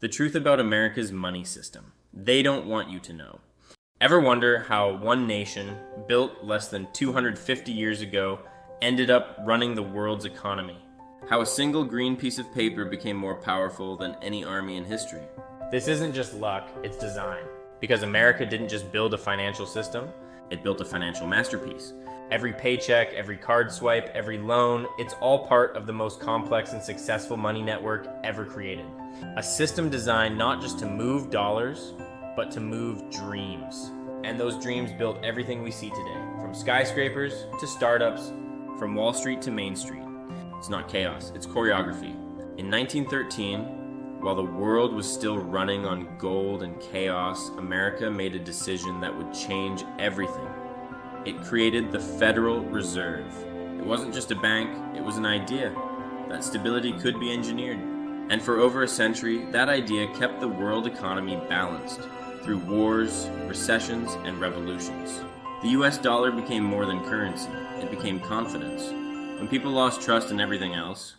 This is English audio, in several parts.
The truth about America's money system. They don't want you to know. Ever wonder how one nation, built less than 250 years ago, ended up running the world's economy? How a single green piece of paper became more powerful than any army in history? This isn't just luck, it's design. Because America didn't just build a financial system, it built a financial masterpiece. Every paycheck, every card swipe, every loan, it's all part of the most complex and successful money network ever created. A system designed not just to move dollars, but to move dreams. And those dreams built everything we see today, from skyscrapers to startups, from Wall Street to Main Street. It's not chaos, it's choreography. In 1913, while the world was still running on gold and chaos, America made a decision that would change everything. It created the Federal Reserve. It wasn't just a bank, it was an idea. That stability could be engineered. And for over a century, that idea kept the world economy balanced through wars, recessions, and revolutions. The US dollar became more than currency. It became confidence. When people lost trust in everything else,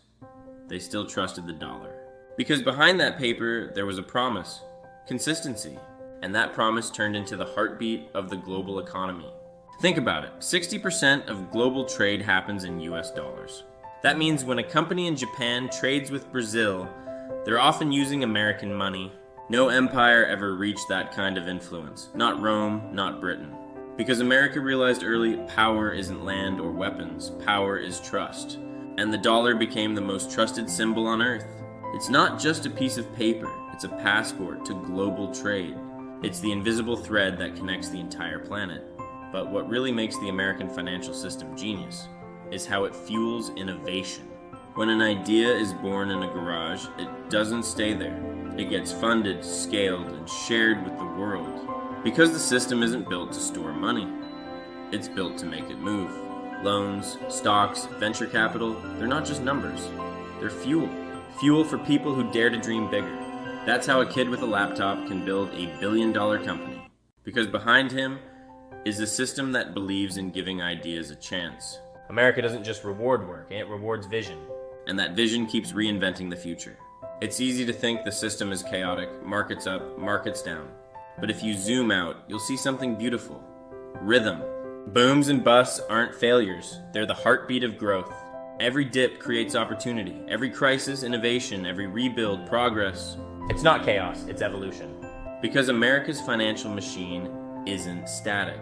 they still trusted the dollar. Because behind that paper, there was a promise, consistency. And that promise turned into the heartbeat of the global economy. Think about it, 60% of global trade happens in US dollars. That means when a company in Japan trades with Brazil, they're often using American money. No empire ever reached that kind of influence. Not Rome, not Britain. Because America realized early, power isn't land or weapons, power is trust. And the dollar became the most trusted symbol on earth. It's not just a piece of paper, it's a passport to global trade. It's the invisible thread that connects the entire planet. But what really makes the American financial system genius is how it fuels innovation. When an idea is born in a garage, it doesn't stay there. It gets funded, scaled, and shared with the world. Because the system isn't built to store money. It's built to make it move. Loans, stocks, venture capital, they're not just numbers. They're fuel. Fuel for people who dare to dream bigger. That's how a kid with a laptop can build a billion-dollar company. Because behind him is a system that believes in giving ideas a chance. America doesn't just reward work, it rewards vision. And that vision keeps reinventing the future. It's easy to think the system is chaotic, markets up, markets down. But if you zoom out, you'll see something beautiful. Rhythm. Booms and busts aren't failures, they're the heartbeat of growth. Every dip creates opportunity. Every crisis, innovation. Every rebuild, progress. It's not chaos, it's evolution. Because America's financial machine isn't static.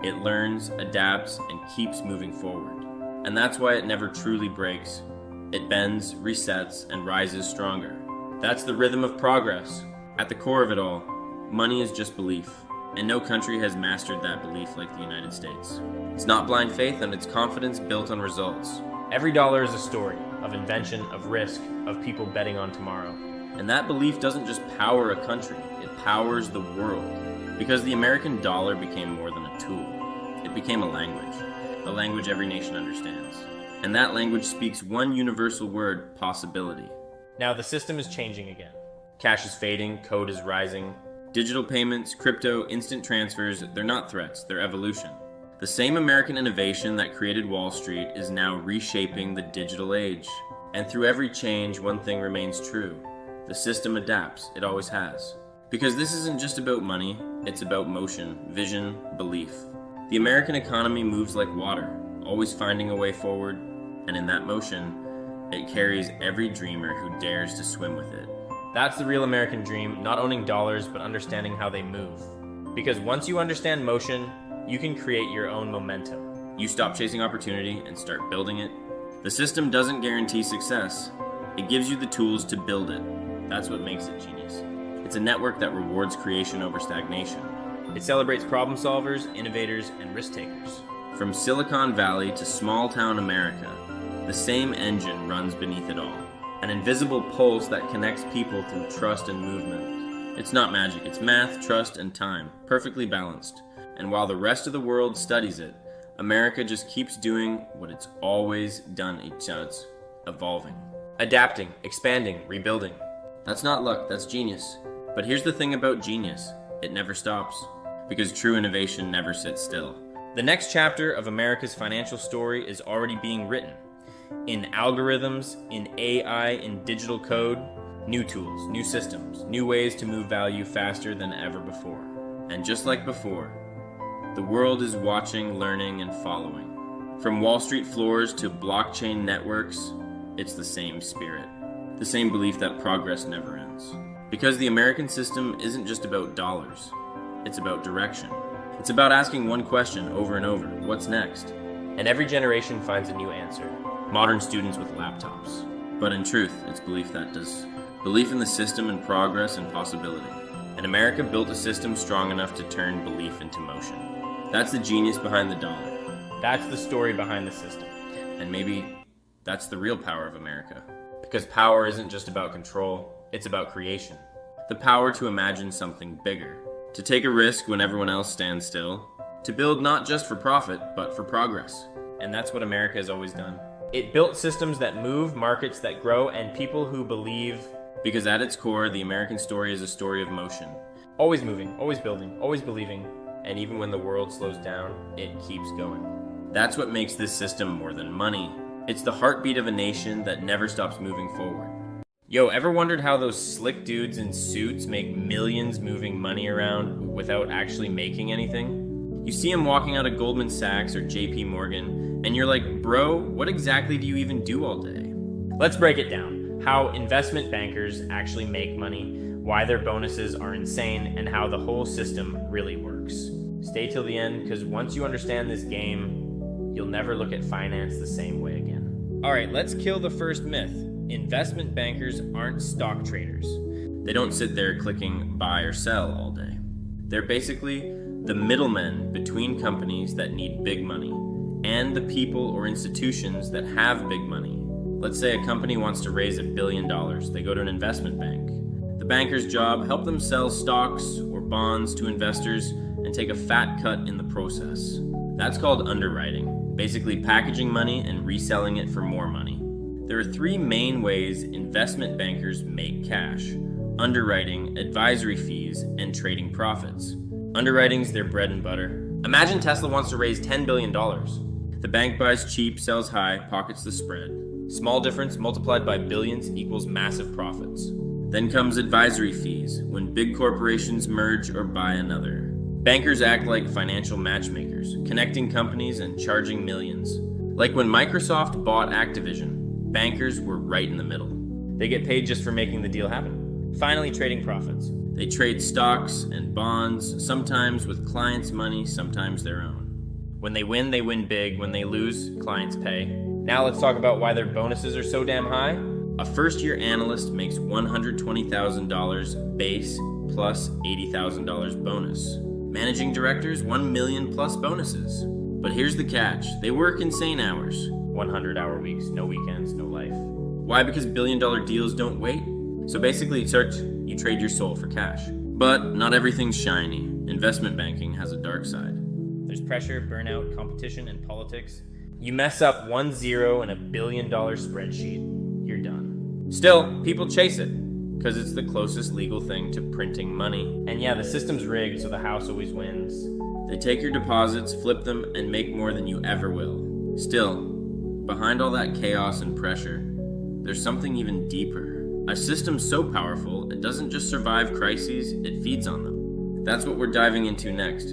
It learns, adapts, and keeps moving forward. And that's why it never truly breaks. It bends, resets, and rises stronger. That's the rhythm of progress. At the core of it all, money is just belief. And no country has mastered that belief like the United States. It's not blind faith, and it's confidence built on results. Every dollar is a story of invention, of risk, of people betting on tomorrow. And that belief doesn't just power a country, it powers the world. Because the American dollar became more than a tool. It became a language every nation understands. And that language speaks one universal word, possibility. Now the system is changing again. Cash is fading, code is rising. Digital payments, crypto, instant transfers, they're not threats, they're evolution. The same American innovation that created Wall Street is now reshaping the digital age. And through every change, one thing remains true. The system adapts, it always has. Because this isn't just about money, it's about motion, vision, belief. The American economy moves like water, always finding a way forward, and in that motion, it carries every dreamer who dares to swim with it. That's the real American dream, not owning dollars, but understanding how they move. Because once you understand motion, you can create your own momentum. You stop chasing opportunity and start building it. The system doesn't guarantee success. It gives you the tools to build it. That's what makes it genius. It's a network that rewards creation over stagnation. It celebrates problem solvers, innovators, and risk takers. From Silicon Valley to small-town America, the same engine runs beneath it all. An invisible pulse that connects people through trust and movement. It's not magic, it's math, trust, and time, perfectly balanced. And while the rest of the world studies it, America just keeps doing what it's always done, it's evolving. Adapting, expanding, rebuilding. That's not luck, that's genius. But here's the thing about genius, it never stops. Because true innovation never sits still. The next chapter of America's financial story is already being written. In algorithms, in AI, in digital code. New tools, new systems, new ways to move value faster than ever before. And just like before, the world is watching, learning, and following. From Wall Street floors to blockchain networks, it's the same spirit. The same belief that progress never ends. Because the American system isn't just about dollars, it's about direction. It's about asking one question over and over, what's next? And every generation finds a new answer. Modern students with laptops. But in truth, it's belief that does. Belief in the system and progress and possibility. And America built a system strong enough to turn belief into motion. That's the genius behind the dollar. That's the story behind the system. And maybe that's the real power of America. Because power isn't just about control, it's about creation. The power to imagine something bigger. To take a risk when everyone else stands still. To build not just for profit, but for progress. And that's what America has always done. It built systems that move, markets that grow, and people who believe. Because at its core, the American story is a story of motion. Always moving, always building, always believing. And even when the world slows down, it keeps going. That's what makes this system more than money. It's the heartbeat of a nation that never stops moving forward. Yo, ever wondered how those slick dudes in suits make millions moving money around without actually making anything? You see them walking out of Goldman Sachs or JP Morgan, and you're like, bro, what exactly do you even do all day? Let's break it down. How investment bankers actually make money, why their bonuses are insane, and how the whole system really works. Stay till the end, because once you understand this game, you'll never look at finance the same way again. All right, let's kill the first myth. Investment bankers aren't stock traders. They don't sit there clicking buy or sell all day. They're basically the middlemen between companies that need big money and the people or institutions that have big money. Let's say a company wants to raise $1 billion. They go to an investment bank. The banker's job, help them sell stocks or bonds to investors and take a fat cut in the process. That's called underwriting, basically packaging money and reselling it for more money. There are three main ways investment bankers make cash: underwriting, advisory fees, and trading profits. Underwriting's their bread and butter. Imagine Tesla wants to raise $10 billion. The bank buys cheap, sells high, pockets the spread. Small difference multiplied by billions equals massive profits. Then comes advisory fees, when big corporations merge or buy another. Bankers act like financial matchmakers, connecting companies and charging millions. Like when Microsoft bought Activision, bankers were right in the middle. They get paid just for making the deal happen. Finally, trading profits. They trade stocks and bonds, sometimes with clients' money, sometimes their own. When they win big. When they lose, clients pay. Now let's talk about why their bonuses are so damn high. A first-year analyst makes $120,000 base plus $80,000 bonus. Managing directors, $1 million plus bonuses. But here's the catch. They work insane hours. 100-hour weeks, no weekends, no life. Why? Because billion-dollar deals don't wait. So basically, you trade your soul for cash. But not everything's shiny. Investment banking has a dark side. There's pressure, burnout, competition, and politics. You mess up 1 0 in a billion-dollar spreadsheet, you're done. Still, people chase it, because it's the closest legal thing to printing money. And yeah, the system's rigged, so the house always wins. They take your deposits, flip them, and make more than you ever will. Still, behind all that chaos and pressure, there's something even deeper. A system so powerful, it doesn't just survive crises, it feeds on them. That's what we're diving into next.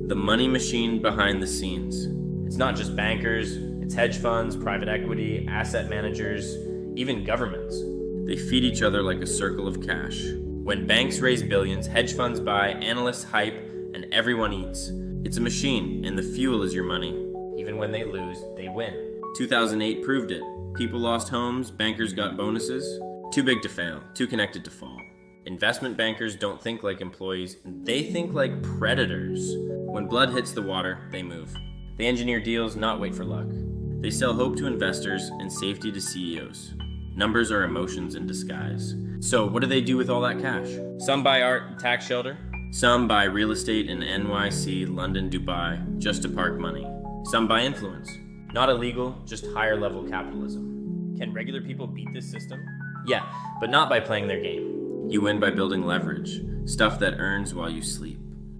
The money machine behind the scenes. It's not just bankers, it's hedge funds, private equity, asset managers, even governments. They feed each other like a circle of cash. When banks raise billions, hedge funds buy, analysts hype, and everyone eats. It's a machine, and the fuel is your money. Even when they lose, they win. 2008 proved it. People lost homes, bankers got bonuses. Too big to fail, too connected to fall. Investment bankers don't think like employees, they think like predators. When blood hits the water, they move. They engineer deals, not wait for luck. They sell hope to investors and safety to CEOs. Numbers are emotions in disguise. So what do they do with all that cash? Some buy art and tax shelter. Some buy real estate in NYC, London, Dubai, just to park money. Some buy influence. Not illegal, just higher level capitalism. Can regular people beat this system? Yeah, but not by playing their game. You win by building leverage, stuff that earns while you sleep.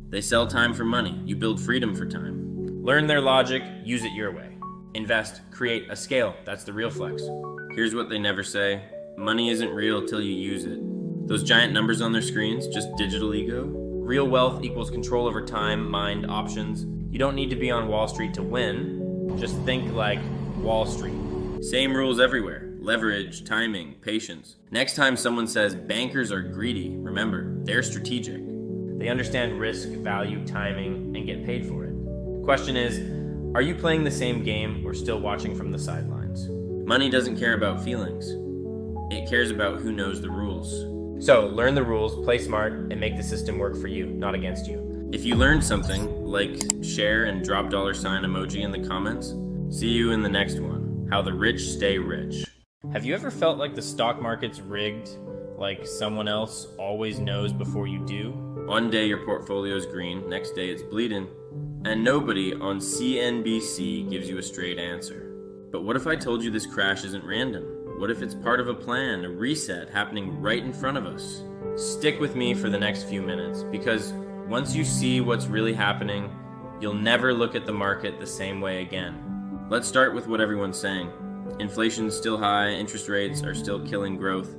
They sell time for money. You build freedom for time. Learn their logic, use it your way. Invest, create a scale. That's the real flex. Here's what they never say. money isn't real till you use it. Those giant numbers on their screens, just digital ego. Real wealth equals control over time, mind, options. You don't need to be on Wall Street to win. Just think like Wall Street. Same rules everywhere. Leverage, timing, patience. Next time someone says bankers are greedy, remember, they're strategic. They understand risk, value, timing, and get paid for it. Question is, are you playing the same game or still watching from the sidelines? Money doesn't care about feelings. It cares about who knows the rules. So, learn the rules, play smart, and make the system work for you, not against you. If you learned something, like, share, and drop $sign emoji in the comments. See you in the next one. How the rich stay rich. Have you ever felt like the stock market's rigged? Like someone else always knows before you do? One day your portfolio's green, next day it's bleeding. And nobody on CNBC gives you a straight answer. But what if I told you this crash isn't random? What if it's part of a plan, a reset happening right in front of us? Stick with me for the next few minutes, because once you see what's really happening, you'll never look at the market the same way again. Let's start with what everyone's saying. Inflation's still high, interest rates are still killing growth,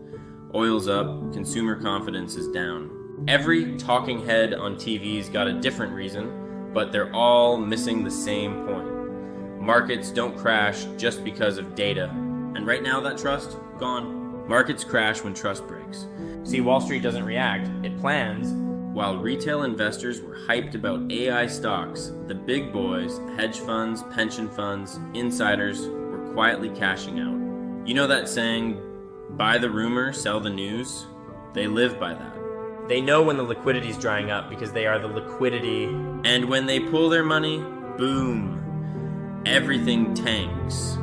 oil's up, consumer confidence is down. Every talking head on TV's got a different reason, but they're all missing the same point. Markets don't crash just because of data. And right now that trust, gone. Markets crash when trust breaks. See, Wall Street doesn't react, it plans. While retail investors were hyped about AI stocks, the big boys, hedge funds, pension funds, insiders, were quietly cashing out. You know that saying, buy the rumor, sell the news? They live by that. They know when the liquidity's drying up because they are the liquidity. And when they pull their money, boom, everything tanks.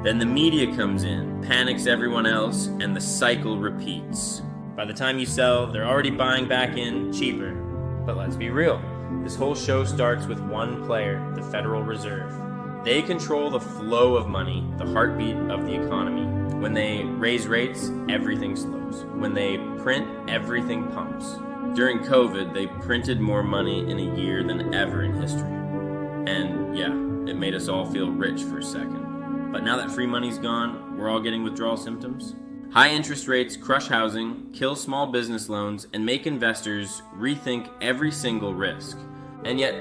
Then the media comes in, panics everyone else, and the cycle repeats. By the time you sell, they're already buying back in cheaper. But let's be real, this whole show starts with one player, the Federal Reserve. They control the flow of money, the heartbeat of the economy. When they raise rates, everything slows. When they print, everything pumps. During COVID, they printed more money in a year than ever in history. And yeah, it made us all feel rich for a second. But now that free money's gone, we're all getting withdrawal symptoms. High interest rates crush housing, kill small business loans, and make investors rethink every single risk. And yet,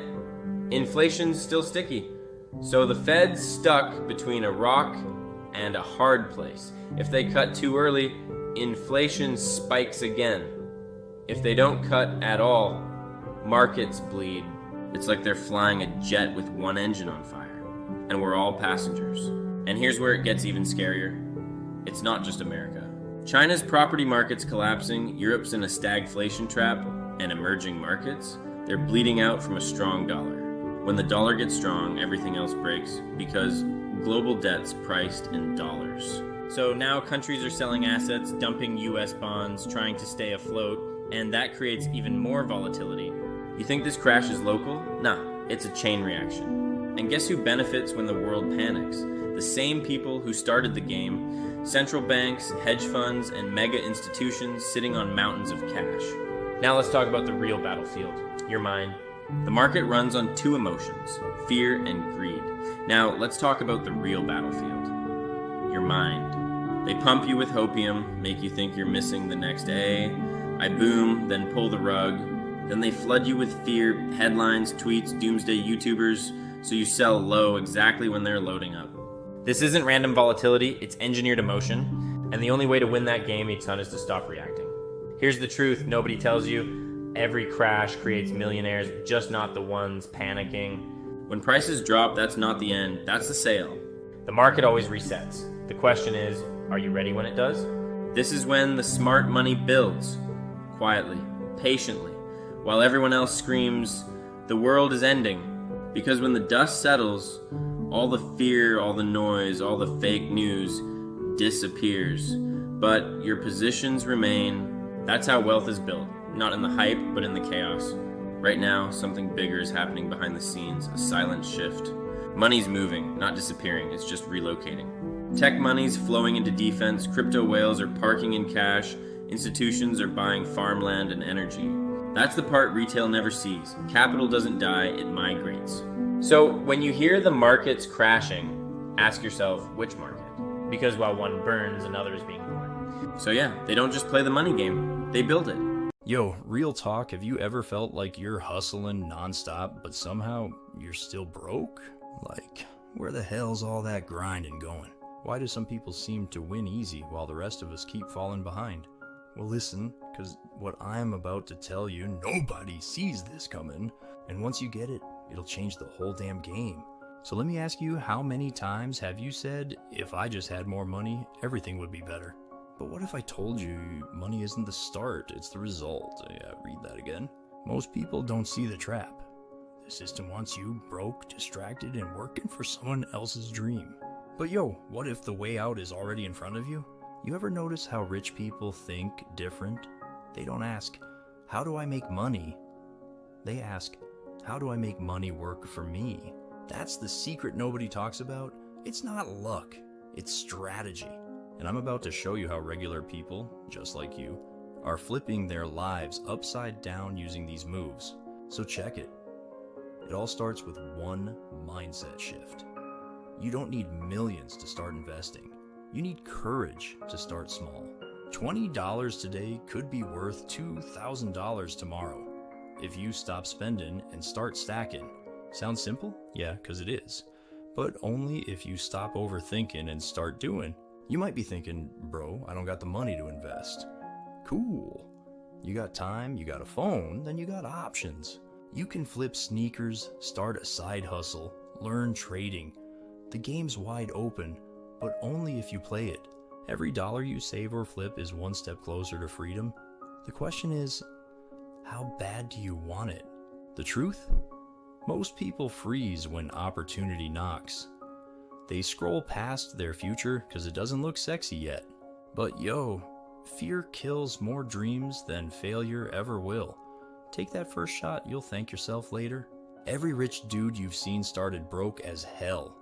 inflation's still sticky. So the Fed's stuck between a rock and a hard place. If they cut too early, inflation spikes again. If they don't cut at all, markets bleed. It's like they're flying a jet with one engine on fire, and we're all passengers. And here's where it gets even scarier. It's not just America. China's property market's collapsing, Europe's in a stagflation trap, and emerging markets, they're bleeding out from a strong dollar. When the dollar gets strong, everything else breaks, because global debt's priced in dollars. So now countries are selling assets, dumping US bonds, trying to stay afloat, and that creates even more volatility. You think this crash is local? Nah, it's a chain reaction. And guess who benefits when the world panics? The same people who started the game, central banks, hedge funds, and mega institutions sitting on mountains of cash. Now let's talk about the real battlefield, your mind. The market runs on two emotions, fear and greed. Now let's talk about the real battlefield, your mind. They pump you with hopium, make you think you're missing the next A. I boom, then pull the rug. Then they flood you with fear, headlines, tweets, doomsday YouTubers, so you sell low exactly when they're loading up. This isn't random volatility, it's engineered emotion, and the only way to win that game, Ichsan, is to stop reacting. Here's the truth nobody tells you. Every crash creates millionaires, just not the ones panicking. When prices drop, that's not the end, that's the sale. The market always resets. The question is, are you ready when it does? This is when the smart money builds. Quietly, patiently, while everyone else screams, the world is ending. Because when the dust settles, all the fear, all the noise, all the fake news disappears. But your positions remain. That's how wealth is built. Not in the hype, but in the chaos. Right now, something bigger is happening behind the scenes, a silent shift. Money's moving, not disappearing, it's just relocating. Tech money's flowing into defense, crypto whales are parking in cash, institutions are buying farmland and energy. That's the part retail never sees. Capital doesn't die, it migrates. So when you hear the markets crashing, ask yourself, which market? Because while one burns, another is being born. So yeah, they don't just play the money game, they build it. Yo, real talk, have you ever felt like you're hustling nonstop, but somehow you're still broke? Like, where the hell's all that grinding going? Why do some people seem to win easy while the rest of us keep falling behind? Well, listen, because what I'm about to tell you, nobody sees this coming, and once you get it, it'll change the whole damn game. So let me ask you, how many times have you said, if I just had more money, everything would be better? But what if I told you money isn't the start, it's the result? Yeah, read that again. Most people don't see the trap. The system wants you broke, distracted, and working for someone else's dream. But yo, what if the way out is already in front of you? You ever notice how rich people think different? They don't ask, how do I make money? They ask, how do I make money work for me? That's the secret nobody talks about. It's not luck, it's strategy. And I'm about to show you how regular people, just like you, are flipping their lives upside down using these moves. So check it. It all starts with one mindset shift. You don't need millions to start investing. You need courage to start small. $20 today could be worth $2,000 tomorrow if you stop spending and start stacking. Sounds simple? Yeah, because it is. But only if you stop overthinking and start doing. You might be thinking, bro, I don't got the money to invest. Cool. You got time, you got a phone, then you got options. You can flip sneakers, start a side hustle, learn trading. The game's wide open, but only if you play it. Every dollar you save or flip is one step closer to freedom. The question is, how bad do you want it? The truth? Most people freeze when opportunity knocks. They scroll past their future because it doesn't look sexy yet. But yo, fear kills more dreams than failure ever will. Take that first shot, you'll thank yourself later. Every rich dude you've seen started broke as hell.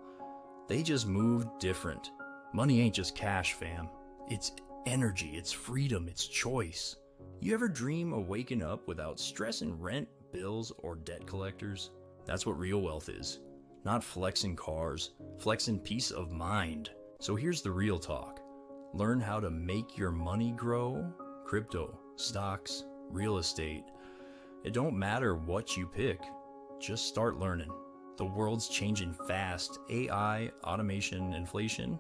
They just moved different. Money ain't just cash, fam. It's energy, it's freedom, it's choice. You ever dream of waking up without stressing rent, bills, or debt collectors? That's what real wealth is. Not flexing cars, flexing peace of mind. So here's the real talk. Learn how to make your money grow. Crypto, stocks, real estate. It don't matter what you pick. Just start learning. The world's changing fast. AI, automation, inflation.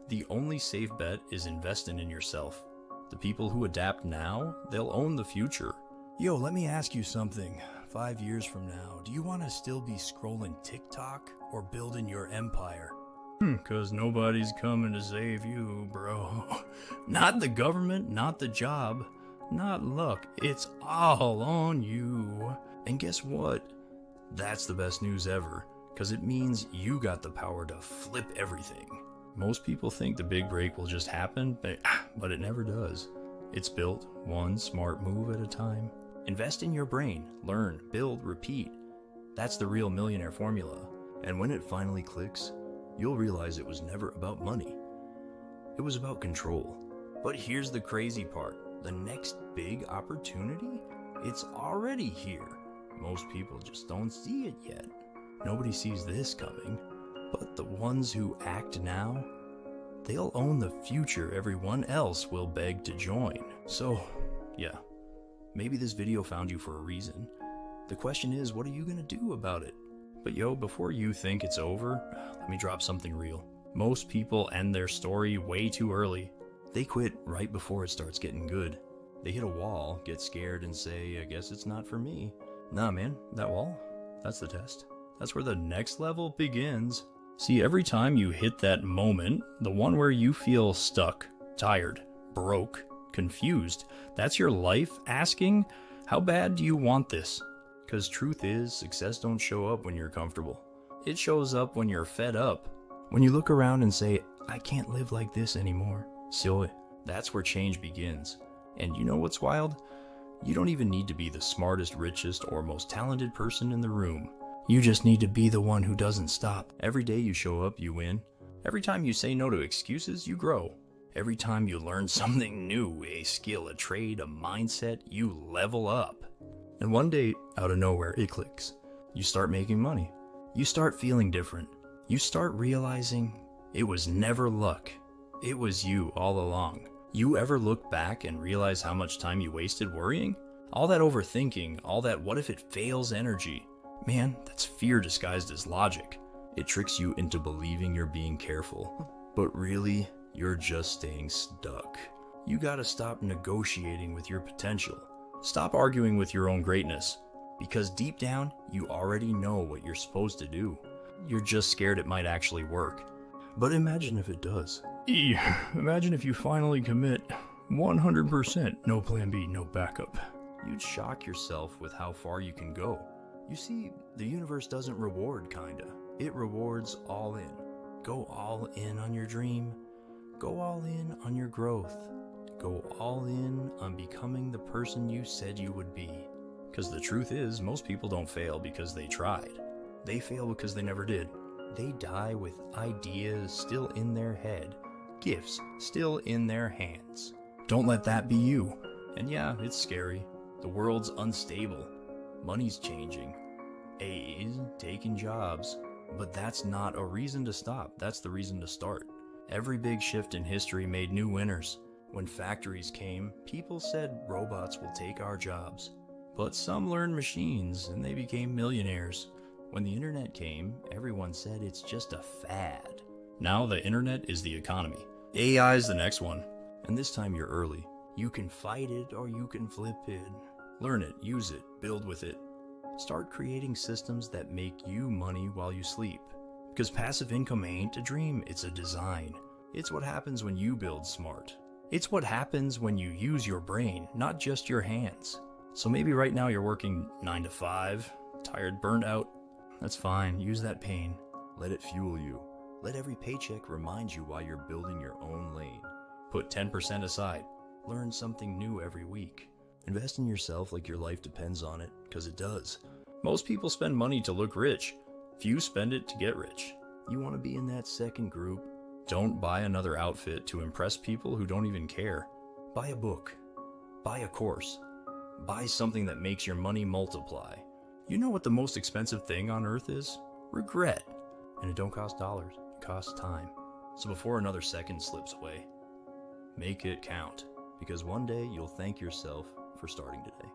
The only safe bet is investing in yourself. The people who adapt now, they'll own the future. Yo, let me ask you something. 5 years from now, do you want to still be scrolling TikTok or building your empire? Cause nobody's coming to save you, bro. Not the government, not the job, not luck. It's all on you. And guess what? That's the best news ever, cause it means you got the power to flip everything. Most people think the big break will just happen, but it never does. It's built one smart move at a time. Invest in your brain, learn, build, repeat. That's the real millionaire formula. And when it finally clicks, you'll realize it was never about money. It was about control. But here's the crazy part. The next big opportunity, it's already here. Most people just don't see it yet. Nobody sees this coming. But the ones who act now, they'll own the future everyone else will beg to join. So, yeah. Maybe this video found you for a reason. The question is, what are you gonna do about it? But yo, before you think it's over, let me drop something real. Most people end their story way too early. They quit right before it starts getting good. They hit a wall, get scared, and say, I guess it's not for me. Nah, man, that wall, that's the test. That's where the next level begins. See, every time you hit that moment, the one where you feel stuck, tired, broke, confused, that's your life asking, how bad do you want this? Because truth is, success don't show up when you're comfortable. It shows up when you're fed up. When you look around and say, I can't live like this anymore. So that's where change begins. And you know what's wild? You don't even need to be the smartest, richest, or most talented person in the room. You just need to be the one who doesn't stop. Every day you show up, you win. Every time you say no to excuses, you grow. Every time you learn something new, a skill, a trade, a mindset, you level up. And one day, out of nowhere, it clicks. You start making money. You start feeling different. You start realizing it was never luck. It was you all along. You ever look back and realize how much time you wasted worrying? All that overthinking, all that what if it fails energy. Man, that's fear disguised as logic. It tricks you into believing you're being careful, but really, you're just staying stuck. You gotta stop negotiating with your potential. Stop arguing with your own greatness, because deep down, you already know what you're supposed to do. You're just scared it might actually work. But imagine if it does. Imagine if you finally commit 100%, no plan B, no backup. You'd shock yourself with how far you can go. You see, the universe doesn't reward kinda. It rewards all in. Go all in on your dream. Go all in on your growth. Go all in on becoming the person you said you would be. Because the truth is, most people don't fail because they tried. They fail because they never did. They die with ideas still in their head, gifts still in their hands. Don't let that be you. And yeah, it's scary. The world's unstable. Money's changing. AI's taking jobs. But that's not a reason to stop. That's the reason to start. Every big shift in history made new winners. When factories came, people said robots will take our jobs. But some learned machines and they became millionaires. When the internet came, everyone said it's just a fad. Now the internet is the economy. AI is the next one. And this time you're early. You can fight it or you can flip it. Learn it, use it, build with it. Start creating systems that make you money while you sleep. Because passive income ain't a dream, it's a design. It's what happens when you build smart. It's what happens when you use your brain, not just your hands. So maybe right now you're working 9 to 5, tired, burnt out. That's fine, use that pain. Let it fuel you. Let every paycheck remind you why you're building your own lane. Put 10% aside. Learn something new every week. Invest in yourself like your life depends on it, because it does. Most people spend money to look rich. Few spend it to get rich. You want to be in that second group? Don't buy another outfit to impress people who don't even care. Buy a book. Buy a course. Buy something that makes your money multiply. You know what the most expensive thing on earth is? Regret. And it don't cost dollars, it costs time. So before another second slips away, make it count. Because one day you'll thank yourself for starting today.